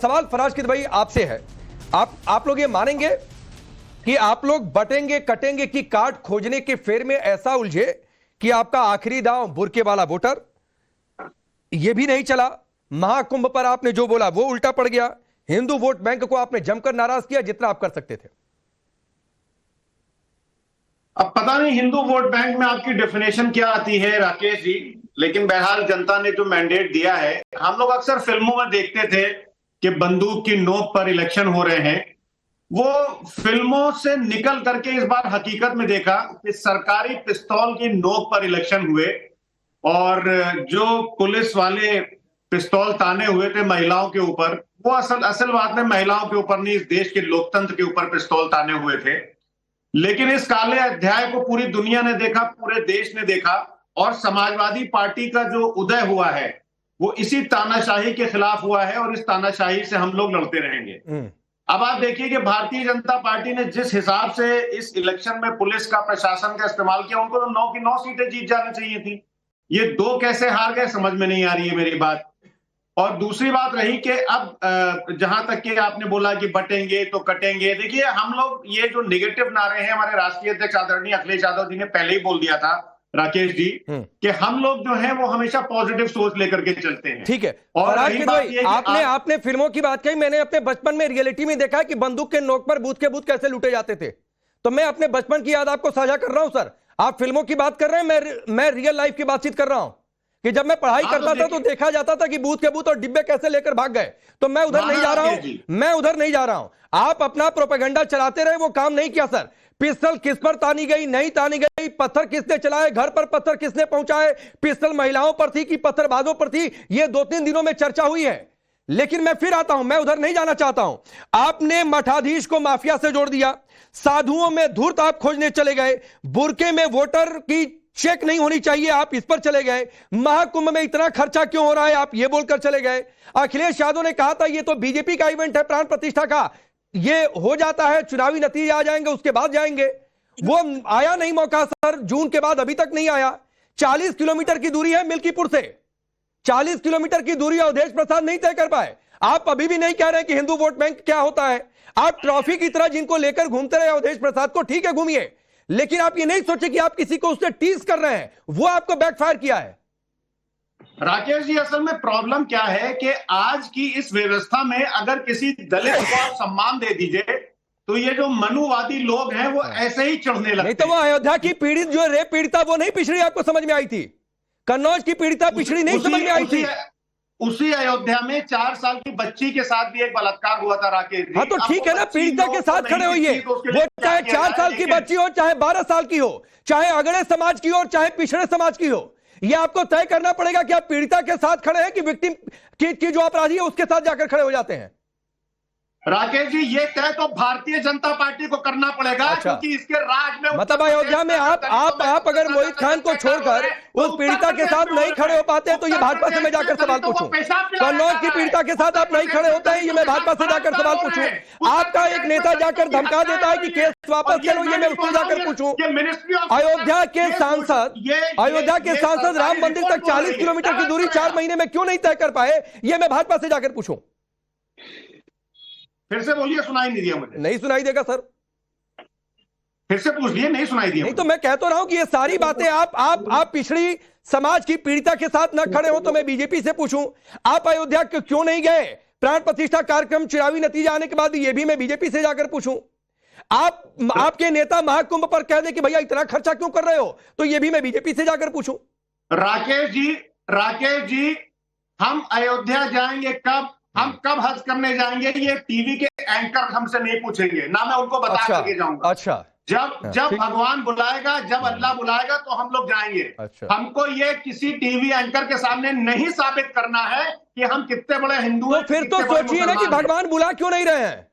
सवाल फराज भाई आपसे है, आप लोग ये मानेंगे कि आप लोग बटेंगे कटेंगे की कार्ड खोजने के फेर में ऐसा उलझे कि आपका आखिरी दांव बुर्के वाला वोटर, ये भी नहीं चला, महाकुंभ पर आपने जो बोला वो उल्टा पड़ गया, हिंदू वोट बैंक को आपने जमकर नाराज किया जितना आप कर सकते थे। अब पता नहीं हिंदू वोट बैंक में आपकी डेफिनेशन क्या आती है राकेश जी, लेकिन बहरहाल जनता ने जो मैंडेट दिया है, हम लोग अक्सर फिल्मों में देखते थे कि बंदूक की नोक पर इलेक्शन हो रहे हैं। वो फिल्मों से निकल करके इस बार हकीकत में देखा कि सरकारी पिस्तौल की नोक पर इलेक्शन हुए और जो पुलिस वाले पिस्तौल ताने हुए थे महिलाओं के ऊपर, वो असल बात में महिलाओं के ऊपर नहीं, इस देश के लोकतंत्र के ऊपर पिस्तौल ताने हुए थे। लेकिन इस काले अध्याय को पूरी दुनिया ने देखा, पूरे देश ने देखा, और समाजवादी पार्टी का जो उदय हुआ है वो इसी तानाशाही के खिलाफ हुआ है और इस तानाशाही से हम लोग लड़ते रहेंगे। अब आप देखिए कि भारतीय जनता पार्टी ने जिस हिसाब से इस इलेक्शन में पुलिस का, प्रशासन का इस्तेमाल किया, उनको तो 9 की 9 सीटें जीत जानी चाहिए थी। ये 2 कैसे हार गए समझ में नहीं आ रही है मेरी बात। और दूसरी बात रही कि अब जहां तक कि आपने बोला कि बटेंगे तो कटेंगे, देखिए हम लोग ये जो नेगेटिव नारे हैं, हमारे राष्ट्रीय अध्यक्ष आदरणीय अखिलेश यादव जी ने पहले ही बोल दिया था राकेश जी कि हम लोग जो हैं वो हमेशा पॉजिटिव सोच लेकर के चलते हैं। ठीक है। और आपने फिल्मों की बात कही, मैंने अपने बचपन में रियलिटी में देखा कि बंदूक के नोक पर बूथ के बूथ कैसे लूटे जाते थे, तो मैं अपने बचपन की याद आपको साझा कर रहा हूं सर। आप फिल्मों की बात कर रहे हैं, मैं रियल लाइफ की बातचीत कर रहा हूं कि जब मैं पढ़ाई करता था तो देखा जाता था कि बूथ के बूथ और डिब्बे कैसे लेकर भाग गए। तो मैं उधर नहीं जा रहा हूं, आप अपना प्रोपेगेंडा चलाते रहे, वो काम नहीं किया सर। पिस्टल किस पर तानी गई, नहीं तानी गई, पत्थर किसने चलाए, घर पर पत्थर किसने पहुंचाए, पिस्टल महिलाओं पर थी कि पत्थरबाजों पर थी, ये 2-3 दिनों में चर्चा हुई है। लेकिन मैं फिर आता हूं, मैं उधर नहीं जाना चाहता हूं। आपने मठाधीश को माफिया से जोड़ दिया, साधुओं में धूर्त आप खोजने चले गए, बुरके में वोटर की चेक नहीं होनी चाहिए आप इस पर चले गए, महाकुंभ में इतना खर्चा क्यों हो रहा है आप ये बोलकर चले गए। अखिलेश यादव ने कहा था ये तो बीजेपी का इवेंट है, प्राण प्रतिष्ठा का, ये हो जाता है, चुनावी नतीजे आ जाएंगे उसके बाद जाएंगे। वो आया नहीं मौका सर, जून के बाद अभी तक नहीं आया। 40 किलोमीटर की दूरी है मिल्कीपुर से, 40 किलोमीटर की दूरी अवधेश प्रसाद नहीं तय कर पाए। आप अभी भी नहीं कह रहे कि हिंदू वोट बैंक क्या होता है। आप ट्रॉफी की तरह जिनको लेकर घूमते रहे अवधेश प्रसाद को, ठीक है घूमिए, लेकिन आप ये नहीं सोचे कि आप किसी को उससे टीज कर रहे हैं, वो आपको बैकफायर किया है। राकेश जी, असल में प्रॉब्लम क्या है कि आज की इस व्यवस्था में अगर किसी दलित को आप सम्मान दे दीजिए तो ये जो मनुवादी लोग हैं वो ऐसे ही चढ़ने लगते हैं। नहीं तो वो अयोध्या की पीड़ित जो रेप पीड़िता वो नहीं पिछड़ी आपको समझ में आई थी, कन्नौज की पीड़िता पिछड़ी नहीं समझ में आई थी। उसी अयोध्या में 4 साल की बच्ची के साथ भी एक बलात्कार हुआ था राकेश जी। हाँ तो ठीक है ना, पीड़िता के साथ खड़े होइए, वो चाहे 4 साल की बच्ची हो, चाहे 12 साल की हो, चाहे अगड़े समाज की हो, चाहे पिछड़े समाज की हो, ये आपको तय करना पड़ेगा कि आप पीड़िता के साथ खड़े हैं कि विक्टिम की जो अपराधी है उसके साथ जाकर खड़े हो जाते हैं। राकेश जी, ये तय तो भारतीय जनता पार्टी को करना पड़ेगा। अच्छा। क्योंकि इसके राज में, मतलब अयोध्या में आप अगर मोहित खान को छोड़कर उस पीड़िता के साथ नहीं खड़े हो पाते तो ये भाजपा से मैं जाकर सवाल पूछूं, कन्नौज की पीड़िता के साथ आप नहीं खड़े होते हैं, ये मैं भाजपा से जाकर सवाल पूछूं। आपका एक नेता जाकर धमका देता है कि केस वापस करो, ये मैं उसको जाकर पूछूं। अयोध्या के सांसद राम मंदिर तक 40 किलोमीटर की दूरी 4 महीने में क्यों नहीं तय कर पाए, ये मैं भाजपा से जाकर पूछूं। फिर से बोलिए, सुनाई नहीं दिया मुझे। नहीं सुनाई देगा सर, फिर से पूछ लिए, नहीं सुनाई दिया। नहीं तो मैं कहता रहा हूं कि ये सारी बातें आप पिछड़ी समाज की पीड़िता के साथ न खड़े हो तो मैं बीजेपी से पूछूं, आप अयोध्या क्यों नहीं गए, प्राण प्रतिष्ठा कार्यक्रम चुनावी नतीजे आने के बाद ये भी मैं बीजेपी से जाकर पूछूं। आपके नेता महाकुंभ पर कह दे कि भैया इतना खर्चा क्यों कर रहे हो, तो ये भी मैं बीजेपी से जाकर पूछूं। राकेश जी, हम अयोध्या जाएंगे कब, हम कब हज करने जाएंगे, ये टीवी के एंकर हमसे नहीं पूछेंगे, ना मैं उनको बता करके जाऊंगा। अच्छा, जब भगवान बुलाएगा, जब अल्लाह बुलाएगा तो हम लोग जाएंगे। अच्छा। हमको ये किसी टीवी एंकर के सामने नहीं साबित करना है कि हम कितने बड़े हिंदू हैं। तो फिर तो सोचिए ना कि भगवान बुला क्यों नहीं रहे हैं।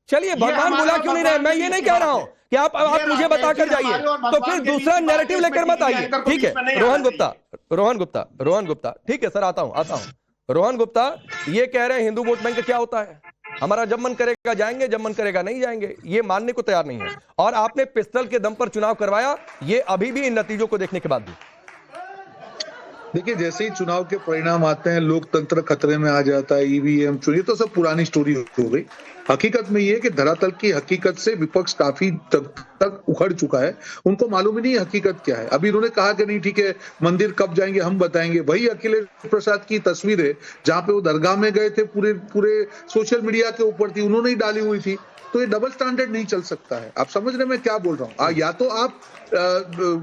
चलिए, भगवान बुला क्यों नहीं रहे, मैं ये नहीं कह रहा हूं कि आप मुझे बताकर जाइए, तो फिर दूसरा नैरेटिव लेकर मत आइए। ठीक है, रोहन गुप्ता, ठीक है सर, आता हूं। रोहन गुप्ता ये कह रहे हैं हिंदू वोट बैंक क्या होता है, हमारा जब मन करेगा जाएंगे, जब मन करेगा नहीं जाएंगे, ये मानने को तैयार नहीं है। और आपने पिस्टल के दम पर चुनाव करवाया, ये अभी भी इन नतीजों को देखने के बाद भी। देखिए, जैसे ही चुनाव के परिणाम आते हैं लोकतंत्र खतरे में आ जाता है, ईवीएम चोरी, तो सब पुरानी स्टोरी हो गई। हकीकत में ये है कि धरातल की हकीकत से विपक्ष काफी तक उखड़ चुका है। उनको मालूम ही नहीं हकीकत क्या है। अभी उन्होंने कहा कि नहीं ठीक है, मंदिर कब जाएंगे हम बताएंगे। वही अखिलेश प्रसाद की तस्वीर है जहां पे वो दरगाह में गए थे, पूरे पूरे सोशल मीडिया के ऊपर थी, उन्होंने ही डाली हुई थी। तो ये डबल स्टैंडर्ड नहीं चल सकता है। आप समझ रहे मैं क्या बोल रहा हूँ? या तो आप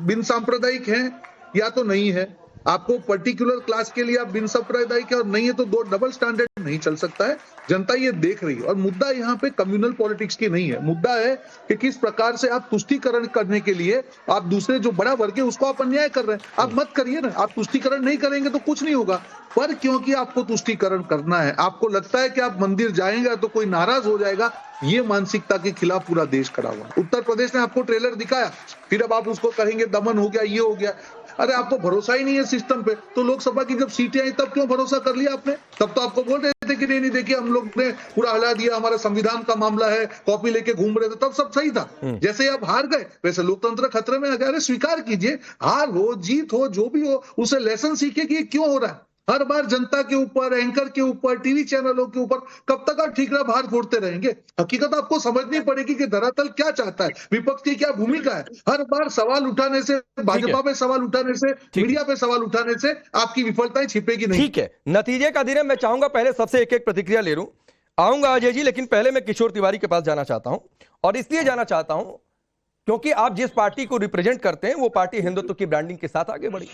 बिन सांप्रदायिक हैं या तो नहीं है। आपको पर्टिकुलर क्लास के लिए आप बिन सांप्रदायिक है और नहीं है, तो दो डबल स्टैंडर्ड नहीं चल सकता है। जनता ये देख रही है। और मुद्दा यहाँ पे कम्युनल पॉलिटिक्स की नहीं है। मुद्दा है कि किस प्रकार से आप तुष्टीकरण करने के लिए आप दूसरे जो बड़ा वर्ग है उसको आप अन्याय कर रहे हैं। आप मत करिए ना। आप तुष्टीकरण नहीं करेंगे तो कुछ नहीं होगा। पर क्योंकि आपको तुष्टीकरण करना है, आपको लगता है कि आप मंदिर जाएंगे तो कोई नाराज हो जाएगा, ये मानसिकता के खिलाफ पूरा देश खड़ा हुआ। उत्तर प्रदेश ने आपको ट्रेलर दिखाया, फिर अब आप उसको कहेंगे दमन हो गया, ये हो गया। अरे आपको भरोसा ही नहीं है सिस्टम पे, तो लोकसभा की जब सीटें आई तब क्यों भरोसा कर लिया आपने? तब तो आपको बोल रहे थे कि नहीं नहीं देखिए हम लोग ने पूरा हला दिया, हमारा संविधान का मामला है, कॉपी लेके घूम रहे थे, तब सब सही था। जैसे ही आप हार गए वैसे लोकतंत्र खतरे में आ गया। अरे स्वीकार कीजिए, हार हो जीत हो जो भी हो, उसे लेसन सीखिए कि ये क्यों हो रहा है। हर बार जनता के ऊपर, एंकर के ऊपर, टीवी चैनलों के ऊपर कब तक आप ठीकरा भार फोड़ते रहेंगे? हकीकत आपको समझनी पड़ेगी कि धरातल क्या चाहता है, विपक्ष की क्या भूमिका है। हर बार सवाल उठाने से, भाजपा पे सवाल उठाने से, मीडिया पे सवाल उठाने से आपकी विफलताएं छिपेगी नहीं। ठीक है, नतीजे का दिन है। मैं चाहूंगा पहले सबसे एक एक प्रतिक्रिया ले लूं। आऊंगा अजय जी, लेकिन पहले मैं किशोर तिवारी के पास जाना चाहता हूं, और इसलिए जाना चाहता हूं क्योंकि आप जिस पार्टी को रिप्रेजेंट करते हैं वो पार्टी हिंदुत्व की ब्रांडिंग के साथ आगे बढ़ी।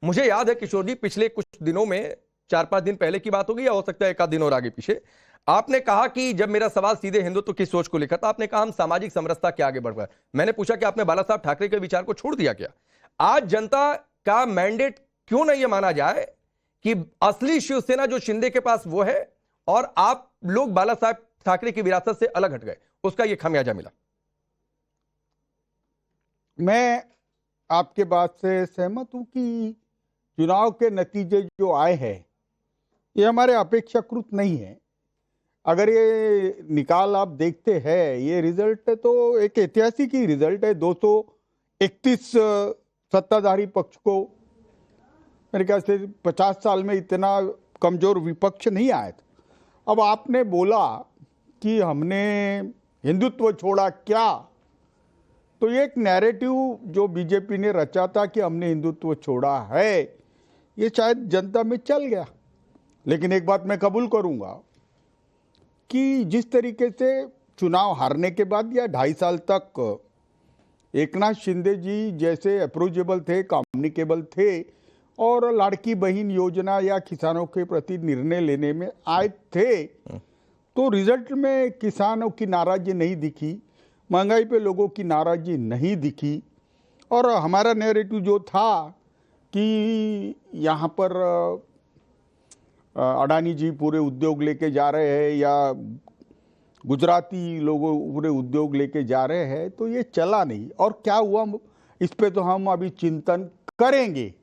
मुझे याद है किशोर जी, पिछले कुछ दिनों में, 4-5 दिन पहले की बात होगी या हो सकता है एक आध दिन और आगे पीछे, आपने कहा कि जब मेरा सवाल सीधे हिंदुत्व की सोच को लेकर था, आपने कहा हम सामाजिक समरसता के आगे बढ़ गए। मैंने पूछा कि आपने बाला साहब ठाकरे के विचार को छोड़ दिया क्या? आज जनता का मैंडेट क्यों नहीं ये माना जाए कि असली शिवसेना जो शिंदे के पास वो है, और आप लोग बाला साहब ठाकरे की विरासत से अलग हट गए, उसका ये खामियाजा मिला? मैं आपके बात से सहमत हूं कि चुनाव के नतीजे जो आए हैं ये हमारे अपेक्षाकृत नहीं है। अगर ये निकाल आप देखते हैं, ये रिजल्ट तो एक ऐतिहासिक ही रिजल्ट है। 231 सत्ताधारी पक्ष को, मेरे ख्याल से 50 साल में इतना कमजोर विपक्ष नहीं आया था। अब आपने बोला कि हमने हिंदुत्व छोड़ा क्या, तो ये एक नैरेटिव जो बीजेपी ने रचा था कि हमने हिंदुत्व छोड़ा है, ये शायद जनता में चल गया। लेकिन एक बात मैं कबूल करूंगा कि जिस तरीके से चुनाव हारने के बाद या 2.5 साल तक एकनाथ शिंदे जी जैसे अप्रोचेबल थे, कम्युनिकेबल थे और लाड़की बहन योजना या किसानों के प्रति निर्णय लेने में आए थे, तो रिजल्ट में किसानों की नाराजगी नहीं दिखी, महंगाई पे लोगों की नाराजगी नहीं दिखी। और हमारा नैरेटिव जो था कि यहाँ पर अडानी जी पूरे उद्योग लेके जा रहे हैं या गुजराती लोगों पूरे उद्योग लेके जा रहे हैं, तो ये चला नहीं। और क्या हुआ इस पे तो हम अभी चिंतन करेंगे।